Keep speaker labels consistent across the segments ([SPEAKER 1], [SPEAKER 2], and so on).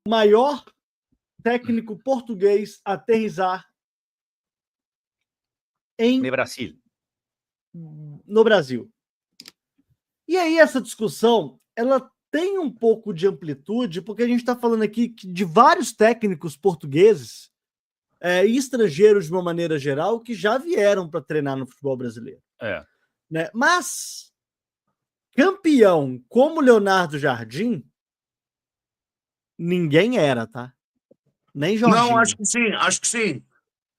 [SPEAKER 1] maior técnico português a aterrissar no Brasil. E aí essa discussão, ela tem um pouco de amplitude, porque a gente está falando aqui de vários técnicos portugueses e estrangeiros de uma maneira geral que já vieram para treinar no futebol brasileiro. Né? Mas campeão como Leonardo Jardim, ninguém era, tá? Nem Jorginho.
[SPEAKER 2] Não, acho que sim.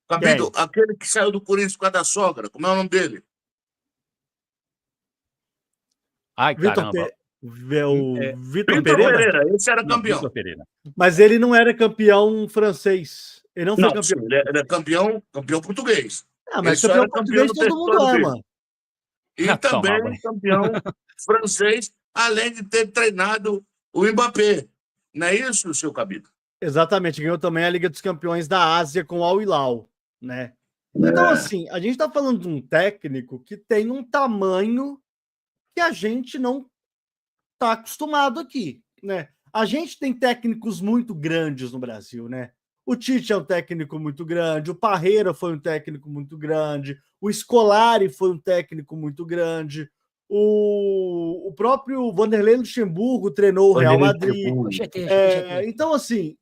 [SPEAKER 2] Cabido, aquele que saiu do Corinthians por causa da sogra, como é o nome dele?
[SPEAKER 3] Ai, caramba.
[SPEAKER 1] Vitor Pereira?
[SPEAKER 2] Esse era campeão.
[SPEAKER 1] Mas ele não era campeão francês. Ele não foi campeão.
[SPEAKER 2] Ele era campeão português.
[SPEAKER 1] Mas campeão português todo mundo ama.
[SPEAKER 2] E também campeão francês, além de ter treinado o Mbappé. Não é isso, seu Cabido?
[SPEAKER 1] Exatamente. Ganhou também a Liga dos Campeões da Ásia com o Al Hilal, né? Então, assim, a gente está falando de um técnico que tem um tamanho que a gente não está acostumado aqui, né? A gente tem técnicos muito grandes no Brasil, né? O Tite é um técnico muito grande, o Parreira foi um técnico muito grande, o Scolari foi um técnico muito grande, o próprio Vanderlei Luxemburgo treinou o Real Madrid. Então, assim...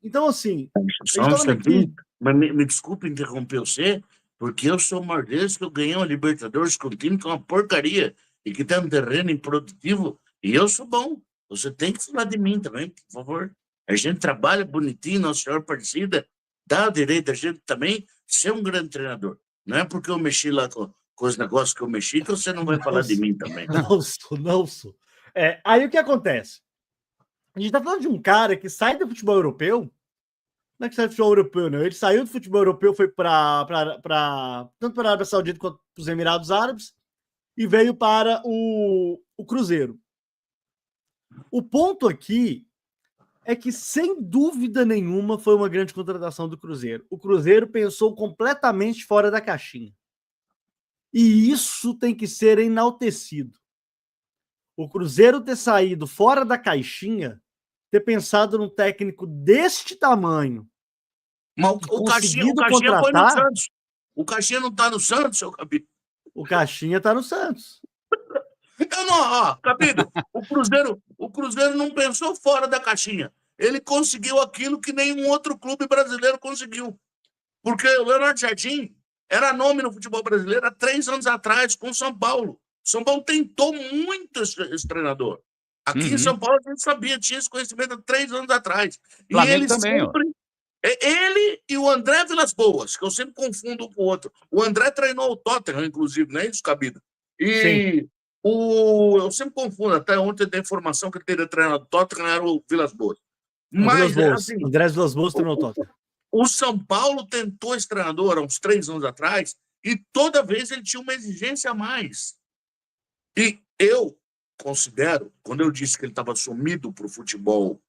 [SPEAKER 2] Mas me desculpe interromper você, porque eu sou mardense, que eu ganhei uma Libertadores com um time que é uma porcaria e que tem um terreno improdutivo, e eu sou bom. Você tem que falar de mim também, por favor. A gente trabalha bonitinho, Nossa Senhora Aparecida, dá o direito a gente também ser um grande treinador. Não é porque eu mexi lá com os negócios que eu mexi que você não vai falar de mim também.
[SPEAKER 1] Não sou. Aí o que acontece? A gente tá falando de um cara que sai do futebol europeu. Não é que sai do futebol europeu, não. Ele saiu do futebol europeu, foi tanto para a Arábia Saudita quanto para os Emirados Árabes e veio para o Cruzeiro. O ponto aqui é que, sem dúvida nenhuma, foi uma grande contratação do Cruzeiro. O Cruzeiro pensou completamente fora da caixinha. E isso tem que ser enaltecido. O Cruzeiro ter saído fora da caixinha, ter pensado num técnico deste tamanho.
[SPEAKER 2] Mas o Caixinha foi no Santos. O Caixinha não está no Santos, seu Cabido?
[SPEAKER 1] O Caixinha está no Santos.
[SPEAKER 2] Então, não, Cabido, o Cruzeiro não pensou fora da caixinha. Ele conseguiu aquilo que nenhum outro clube brasileiro conseguiu. Porque o Leonardo Jardim era nome no futebol brasileiro há 3 anos atrás, com o São Paulo. O São Paulo tentou muito esse treinador. Aqui em São Paulo a gente sabia, tinha esse conhecimento há 3 anos atrás.
[SPEAKER 3] Flamengo
[SPEAKER 2] e ele
[SPEAKER 3] também,
[SPEAKER 2] sempre... Ele e o André Vilas-Boas, que eu sempre confundo um com o outro. O André treinou o Tottenham, inclusive, não é isso, Cabido?
[SPEAKER 1] Sim.
[SPEAKER 2] Eu sempre confundo, até ontem tem informação que ele teria treinado o Tottenham, era o Vilas-Boas. Mas, assim,
[SPEAKER 1] André Vilas-Boas treinou o Tottenham.
[SPEAKER 2] O São Paulo tentou esse treinador há uns 3 anos atrás e toda vez ele tinha uma exigência a mais. E eu considero, quando eu disse que ele estava sumido para o futebol,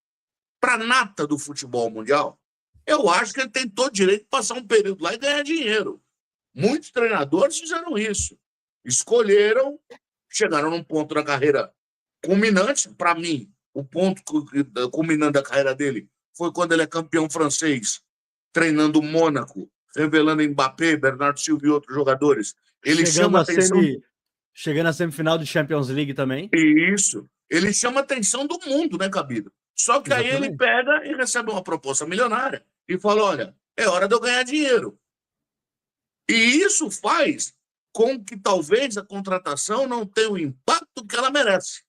[SPEAKER 2] para a nata do futebol mundial, eu acho que ele tem todo direito de passar um período lá e ganhar dinheiro. Muitos treinadores fizeram isso. Escolheram, chegaram num ponto da carreira culminante. Para mim, o ponto culminante da carreira dele foi quando ele é campeão francês, treinando o Mônaco, revelando Mbappé, Bernardo Silva e outros jogadores. Ele chama atenção...
[SPEAKER 1] Chegando à semifinal de Champions League também.
[SPEAKER 2] Isso. Ele chama a atenção do mundo, né, Cabido? Só que aí ele pega e recebe uma proposta milionária e fala, olha, é hora de eu ganhar dinheiro. E isso faz com que talvez a contratação não tenha o impacto que ela merece.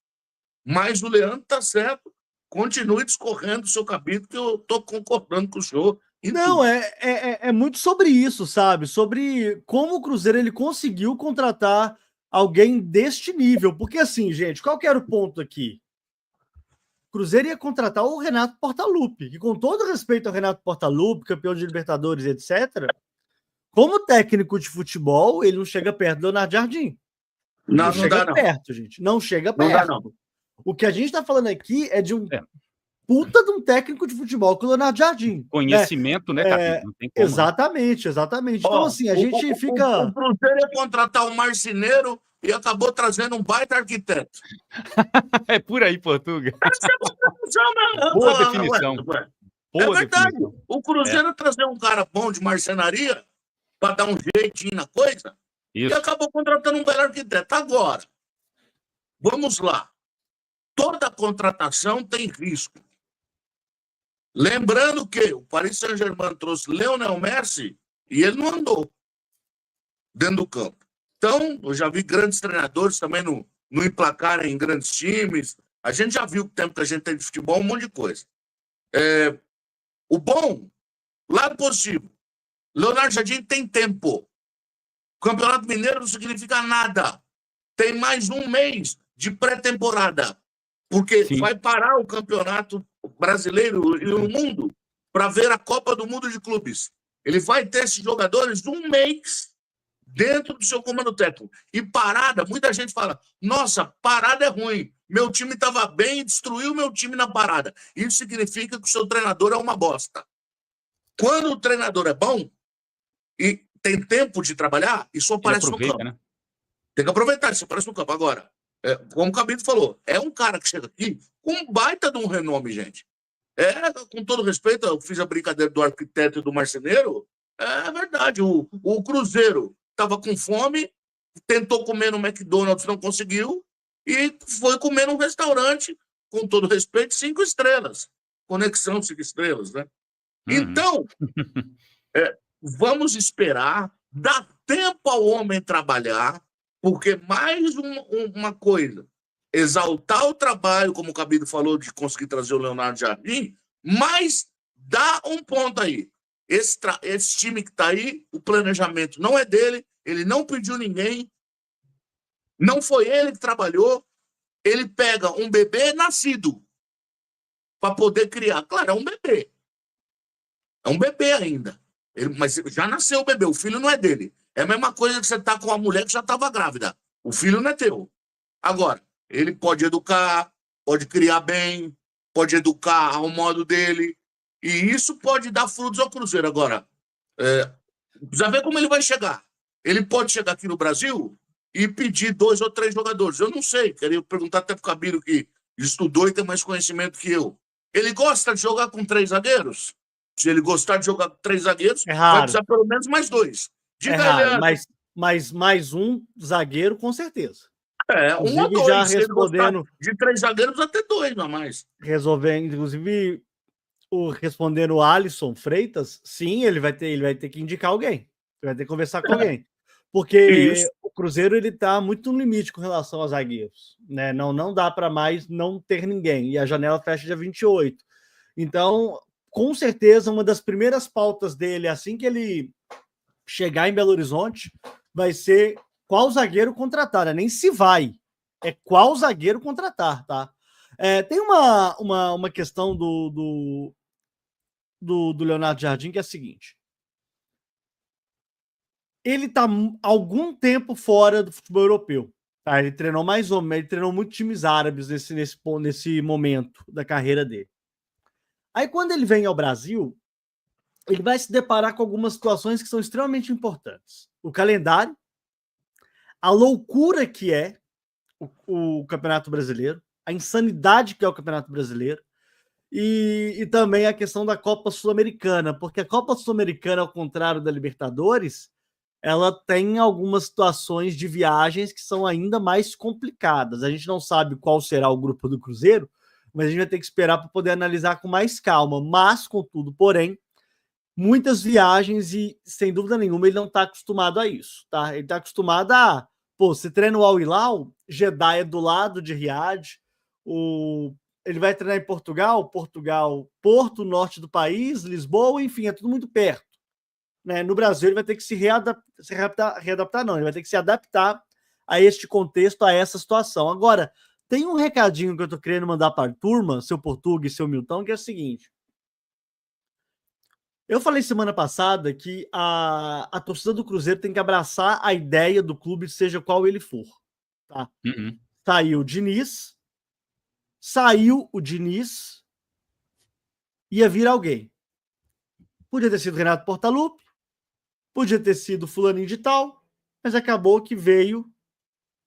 [SPEAKER 2] Mas o Leandro está certo, continue discorrendo o seu Cabido, que eu estou concordando com o senhor.
[SPEAKER 1] Não, é muito sobre isso, sabe? Sobre como o Cruzeiro ele conseguiu contratar alguém deste nível. Porque assim, gente, qual que era o ponto aqui? O Cruzeiro ia contratar o Renato Portaluppi, que, com todo respeito ao Renato Portaluppi, campeão de Libertadores, etc., como técnico de futebol, ele não chega perto do Leonardo Jardim. Não chega perto, gente. Não chega perto. Não. O que a gente está falando aqui é de um puta de um técnico de futebol com o Leonardo Jardim.
[SPEAKER 3] Conhecimento, né, Capitão? Não tem como,
[SPEAKER 1] exatamente. Então, assim, a gente fica...
[SPEAKER 2] O Cruzeiro ia contratar um marceneiro e acabou trazendo um baita arquiteto.
[SPEAKER 3] É por aí, Portuga.
[SPEAKER 2] Essa é uma
[SPEAKER 3] Boa definição. Boa
[SPEAKER 2] verdade.
[SPEAKER 3] definição.
[SPEAKER 2] O Cruzeiro trazer um cara bom de marcenaria para dar um jeitinho na coisa e acabou contratando um belo arquiteto. Agora, vamos lá. Toda contratação tem risco. Lembrando que o Paris Saint-Germain trouxe Lionel Messi e ele não andou dentro do campo. Então, eu já vi grandes treinadores também não emplacarem em grandes times. A gente já viu o tempo que a gente tem de futebol, um monte de coisa. O bom, lado positivo, Leonardo Jardim tem tempo. O Campeonato Mineiro não significa nada. Tem mais um mês de pré-temporada. Porque vai parar o Campeonato Brasileiro e o mundo para ver a Copa do Mundo de Clubes. Ele vai ter esses jogadores um mês dentro do seu comando técnico. E parada, muita gente fala, nossa, parada é ruim. Meu time estava bem e destruiu meu time na parada. Isso significa que o seu treinador é uma bosta. Quando o treinador é bom e tem tempo de trabalhar, isso aparece no campo. Né? Tem que aproveitar, isso aparece no campo. Agora, como o Cabito falou, é um cara que chega aqui com um baita de um renome, gente. Com todo respeito, eu fiz a brincadeira do arquiteto e do marceneiro. É verdade, o Cruzeiro estava com fome, tentou comer no McDonald's, não conseguiu, e foi comer num restaurante, com todo respeito, 5 estrelas. Conexão 5 estrelas, né? Então, vamos esperar, dá tempo ao homem trabalhar, porque mais uma coisa, exaltar o trabalho, como o Cabido falou, de conseguir trazer o Leonardo Jardim, mas dá um ponto aí. Esse time que está aí, o planejamento não é dele, ele não pediu ninguém, não foi ele que trabalhou, ele pega um bebê nascido para poder criar. Claro, é um bebê. É um bebê ainda. Mas já nasceu o bebê, o filho não é dele. É a mesma coisa que você está com uma mulher que já estava grávida. O filho não é teu. Agora, ele pode educar, pode criar bem, pode educar ao modo dele. E isso pode dar frutos ao Cruzeiro. Agora, precisa ver como ele vai chegar. Ele pode chegar aqui no Brasil e pedir 2 ou 3 jogadores. Eu não sei. Queria perguntar até para o Cabiro, que estudou e tem mais conhecimento que eu. Ele gosta de jogar com 3 zagueiros? Se ele gostar de jogar com 3 zagueiros, vai precisar pelo menos mais 2.
[SPEAKER 1] Diga ele, mas mais um zagueiro, com certeza.
[SPEAKER 2] Um ou 2. Já respondendo de 3 zagueiros, até 2 a mais.
[SPEAKER 1] Inclusive, respondendo o Alisson Freitas, sim, ele vai ter que indicar alguém. Ele vai ter que conversar com alguém. Porque o Cruzeiro ele está muito no limite com relação aos zagueiros. Né? Não dá para mais não ter ninguém. E a janela fecha dia 28. Então, com certeza, uma das primeiras pautas dele, assim que ele chegar em Belo Horizonte, vai ser qual zagueiro contratar, né? Nem se vai, é qual zagueiro contratar, tá? Tem uma questão do Leonardo Jardim que é a seguinte: ele está há algum tempo fora do futebol europeu, tá? Ele treinou ele treinou muitos times árabes nesse momento da carreira dele. Aí, quando ele vem ao Brasil, ele vai se deparar com algumas situações que são extremamente importantes. O calendário, a loucura que é o Campeonato Brasileiro, a insanidade que é o Campeonato Brasileiro, e também a questão da Copa Sul-Americana, porque a Copa Sul-Americana, ao contrário da Libertadores, ela tem algumas situações de viagens que são ainda mais complicadas. A gente não sabe qual será o grupo do Cruzeiro, mas a gente vai ter que esperar para poder analisar com mais calma. Mas, contudo, porém, muitas viagens e, sem dúvida nenhuma, ele não está acostumado a isso, tá? Ele está acostumado a... você treina o Al Hilal, Jeddah é do lado de Riad, ele vai treinar em Portugal, Porto, norte do país, Lisboa, enfim, é tudo muito perto. Né? No Brasil, ele vai ter que se readaptar, não, ele vai ter que se adaptar a este contexto, a essa situação. Agora, tem um recadinho que eu estou querendo mandar para a turma, seu Portuga e seu Milton, que é o seguinte: eu falei semana passada que a torcida do Cruzeiro tem que abraçar a ideia do clube, seja qual ele for. Tá? Saiu o Diniz, ia vir alguém. Podia ter sido Renato Portaluppi, podia ter sido fulaninho de tal, mas acabou que veio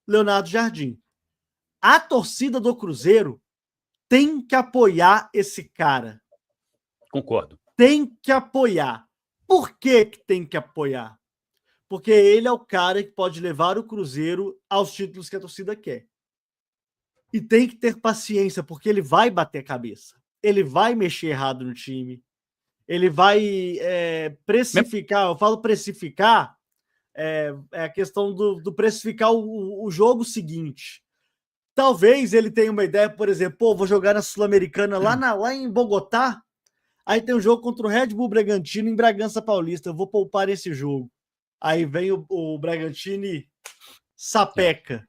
[SPEAKER 1] Leonardo Jardim. A torcida do Cruzeiro tem que apoiar esse cara.
[SPEAKER 3] Concordo.
[SPEAKER 1] Tem que apoiar. Por que tem que apoiar? Porque ele é o cara que pode levar o Cruzeiro aos títulos que a torcida quer. E tem que ter paciência, porque ele vai bater a cabeça. Ele vai mexer errado no time. Ele vai precificar. Eu falo precificar, é a questão do precificar o jogo seguinte. Talvez ele tenha uma ideia, por exemplo, vou jogar na Sul-Americana lá em Bogotá. Aí tem um jogo contra o Red Bull Bragantino em Bragança Paulista. Eu vou poupar esse jogo. Aí vem o Bragantino e sapeca.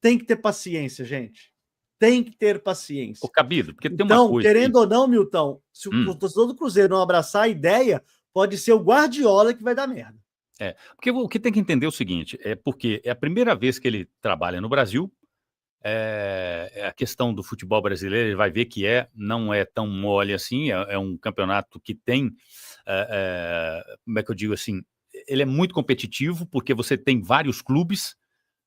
[SPEAKER 1] Tem que ter paciência, gente. Tem que ter paciência.
[SPEAKER 3] Ô, Cabido, porque tem uma
[SPEAKER 1] Então,
[SPEAKER 3] coisa...
[SPEAKER 1] querendo ou não, Milton, se o torcedor do Cruzeiro não abraçar a ideia, pode ser o Guardiola que vai dar merda.
[SPEAKER 3] Porque o que tem que entender é o seguinte, porque é a primeira vez que ele trabalha no Brasil, a questão do futebol brasileiro, ele vai ver que não é tão mole assim, é um campeonato que tem, como é que eu digo assim, ele é muito competitivo, porque você tem vários clubes,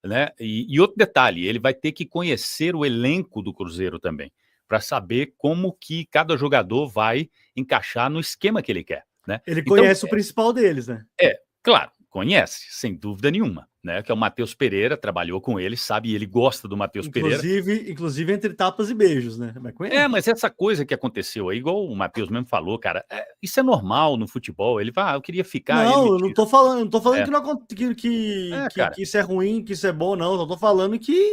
[SPEAKER 3] né? E outro detalhe, ele vai ter que conhecer o elenco do Cruzeiro também, para saber como que cada jogador vai encaixar no esquema que ele quer, né?
[SPEAKER 1] Ele conhece o principal deles, né?
[SPEAKER 3] Claro, conhece, sem dúvida nenhuma, né? Que é o Matheus Pereira, trabalhou com ele, sabe, e ele gosta do Matheus Pereira.
[SPEAKER 1] Inclusive entre tapas e beijos, né?
[SPEAKER 3] Mas essa coisa que aconteceu aí, igual o Matheus mesmo falou, cara, isso é normal no futebol. Ele vai, eu queria ficar.
[SPEAKER 1] Não, eu não tô falando
[SPEAKER 3] cara.
[SPEAKER 1] que isso é ruim, que isso é bom, não. Eu tô falando que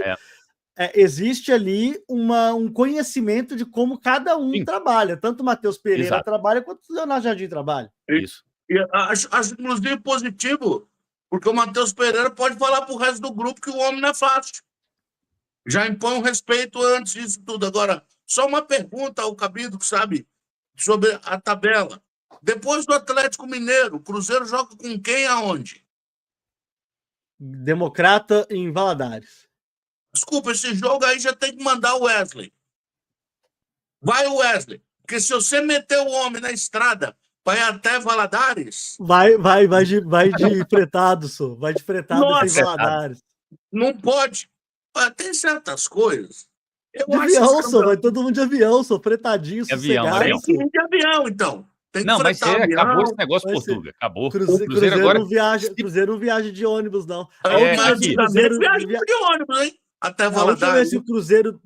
[SPEAKER 1] existe ali um conhecimento de como cada um trabalha. Tanto o Matheus Pereira trabalha, quanto o Leonardo Jardim trabalha.
[SPEAKER 3] Isso.
[SPEAKER 2] E acho inclusive positivo, porque o Matheus Pereira pode falar pro resto do grupo que o homem não é fácil. Já impõe um respeito antes disso tudo. Agora, só uma pergunta ao Cabido, que sabe, sobre a tabela. Depois do Atlético Mineiro, o Cruzeiro joga com quem aonde?
[SPEAKER 1] Democrata em Valadares.
[SPEAKER 2] Desculpa, esse jogo aí já tem que mandar o Wesley. Vai o Wesley. Porque se você meter o homem na estrada para ir até Valadares...
[SPEAKER 1] Vai de fretado, só. Vai de fretado em Valadares.
[SPEAKER 2] Não pode. Tem certas coisas.
[SPEAKER 1] De avião, só. Vai todo mundo de avião, só. Fretadinho, sossegado.
[SPEAKER 2] Tem que ir de avião, então. Tem que
[SPEAKER 3] fretar avião. Acabou esse negócio, Portuga. Acabou.
[SPEAKER 1] Cruzeiro agora... Cruzeiro não viaja de ônibus, não.
[SPEAKER 2] Cruzeiro viaja de ônibus, hein? Até Valadares. A
[SPEAKER 1] última vez que o Cruzeiro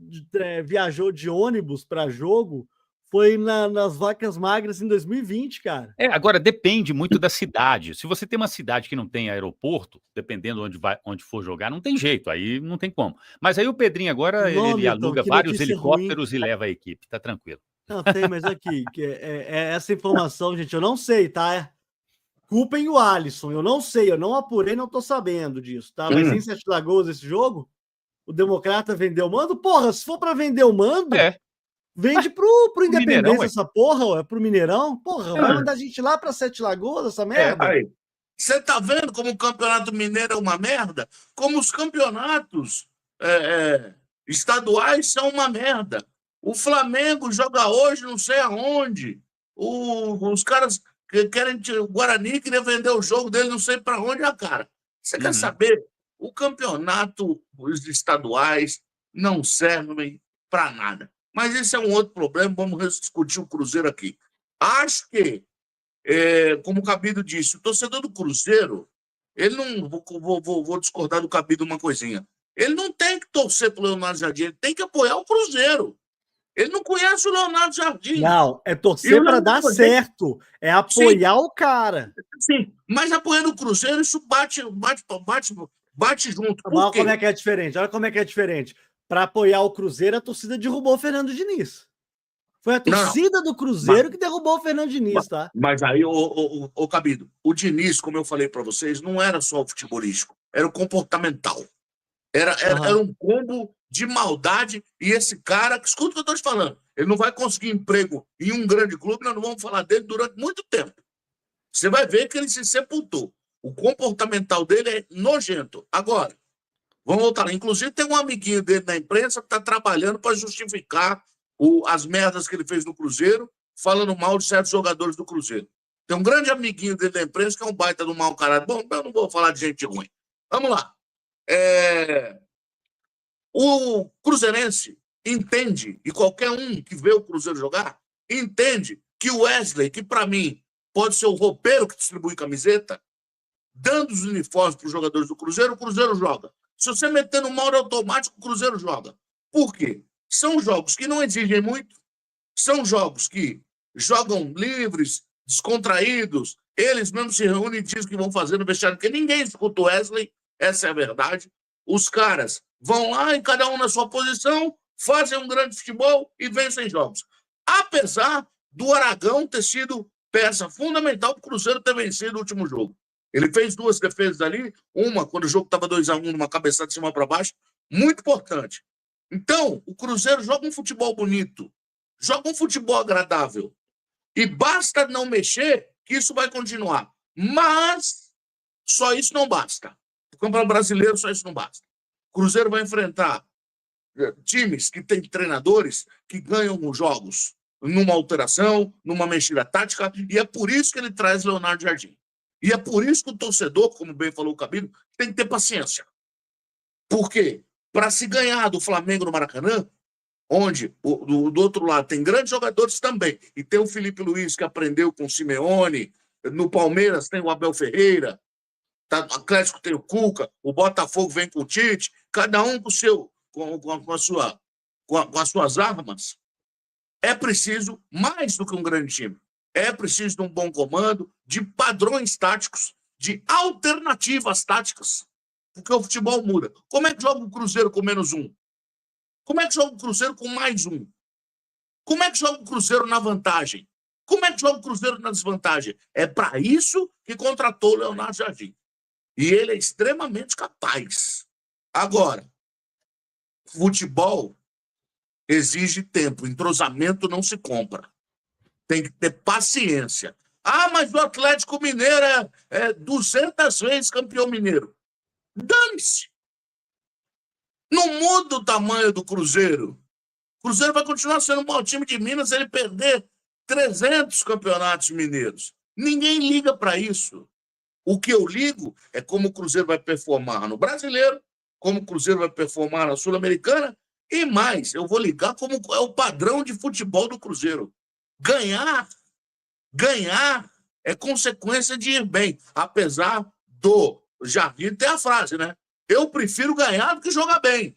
[SPEAKER 1] viajou de ônibus para jogo foi nas vacas magras em 2020, cara.
[SPEAKER 3] Agora depende muito da cidade. Se você tem uma cidade que não tem aeroporto, dependendo onde for jogar, não tem jeito, aí não tem como. Mas aí o Pedrinho agora, ele aluga vários helicópteros e leva a equipe, tá tranquilo.
[SPEAKER 1] Não, tem, mas aqui, essa informação, gente, eu não sei, tá? Culpem o Alisson, eu não sei, eu não apurei, não tô sabendo disso, tá? Mas em Sete Lagoas esse jogo, o Democrata vendeu o mando? Porra, se for pra vender o mando... Vende pro Independência Mineirão, essa porra, é pro Mineirão? Porra, vai mandar a gente lá pra Sete Lagoas, essa merda?
[SPEAKER 2] Você tá vendo como o Campeonato Mineiro é uma merda? Como os campeonatos estaduais são uma merda. O Flamengo joga hoje não sei aonde. Os caras que querem... O Guarani queria vender o jogo dele não sei para onde, cara. Você quer saber? O campeonato, os estaduais não servem para nada. Mas esse é um outro problema, vamos discutir o Cruzeiro aqui. Acho que, como o Cabido disse, o torcedor do Cruzeiro, ele não... Vou discordar do Cabido uma coisinha. Ele não tem que torcer para o Leonardo Jardim, ele tem que apoiar o Cruzeiro. Ele não conhece o Leonardo Jardim.
[SPEAKER 1] Não, é torcer para dar certo. É apoiar o cara.
[SPEAKER 2] Sim, mas apoiando o Cruzeiro, isso bate junto.
[SPEAKER 1] Olha como é que é diferente. Olha como é que é diferente. Para apoiar o Cruzeiro, a torcida derrubou o Fernando Diniz. Foi a torcida do Cruzeiro que derrubou o Fernando Diniz, tá?
[SPEAKER 2] Mas aí, ô Cabido, o Diniz, como eu falei para vocês, não era só o futebolístico, era o comportamental. Era um combo de maldade, e esse cara, escuta o que eu estou te falando, ele não vai conseguir emprego em um grande clube, nós não vamos falar dele durante muito tempo. Você vai ver que ele se sepultou. O comportamental dele é nojento. Agora, vamos voltar lá. Inclusive, tem um amiguinho dele na imprensa que está trabalhando para justificar as merdas que ele fez no Cruzeiro, falando mal de certos jogadores do Cruzeiro. Tem um grande amiguinho dele da imprensa que é um baita do mau caráter. Bom, eu não vou falar de gente ruim. Vamos lá. O cruzeirense entende, e qualquer um que vê o Cruzeiro jogar, entende que o Wesley, que para mim pode ser o roupeiro que distribui camiseta, dando os uniformes para os jogadores do Cruzeiro, o Cruzeiro joga. Se você meter no modo automático, o Cruzeiro joga. Por quê? São jogos que não exigem muito, são jogos que jogam livres, descontraídos, eles mesmos se reúnem e dizem o que vão fazer no vestiário, porque ninguém escuta o Wesley, essa é a verdade. Os caras vão lá e cada um na sua posição, fazem um grande futebol e vencem jogos. Apesar do Aragão ter sido peça fundamental para o Cruzeiro ter vencido o último jogo. Ele fez 2 defesas ali, uma quando o jogo estava 2-1, numa cabeçada de cima para baixo, muito importante. Então, o Cruzeiro joga um futebol bonito, joga um futebol agradável. E basta não mexer que isso vai continuar. Mas só isso não basta. O Campeonato Brasileiro, só isso não basta. O Cruzeiro vai enfrentar times que têm treinadores que ganham os jogos numa alteração, numa mexida tática, e é por isso que ele traz Leonardo Jardim. E é por isso que o torcedor, como bem falou o Cabilo, tem que ter paciência. Por quê? Para se ganhar do Flamengo no Maracanã, onde do outro lado tem grandes jogadores também, e tem o Felipe Luiz, que aprendeu com o Simeone, no Palmeiras tem o Abel Ferreira, no Atlético tem o Cuca, o Botafogo vem com o Tite, cada um com as suas armas. É preciso mais do que um grande time. É preciso de um bom comando, de padrões táticos, de alternativas táticas, porque o futebol muda. Como é que joga o Cruzeiro com -1? Como é que joga o Cruzeiro com +1? Como é que joga o Cruzeiro na vantagem? Como é que joga o Cruzeiro na desvantagem? É para isso que contratou o Leonardo Jardim. E ele é extremamente capaz. Agora, futebol exige tempo. Entrosamento não se compra. Tem que ter paciência. Ah, mas o Atlético Mineiro é 200 vezes campeão mineiro. Dane-se. Não muda o tamanho do Cruzeiro. O Cruzeiro vai continuar sendo o maior time de Minas se ele perder 300 campeonatos mineiros. Ninguém liga para isso. O que eu ligo é como o Cruzeiro vai performar no Brasileiro, como o Cruzeiro vai performar na Sul-Americana e mais, eu vou ligar como é o padrão de futebol do Cruzeiro. Ganhar é consequência de ir bem, apesar do Jardim ter a frase, né? Eu prefiro ganhar do que jogar bem.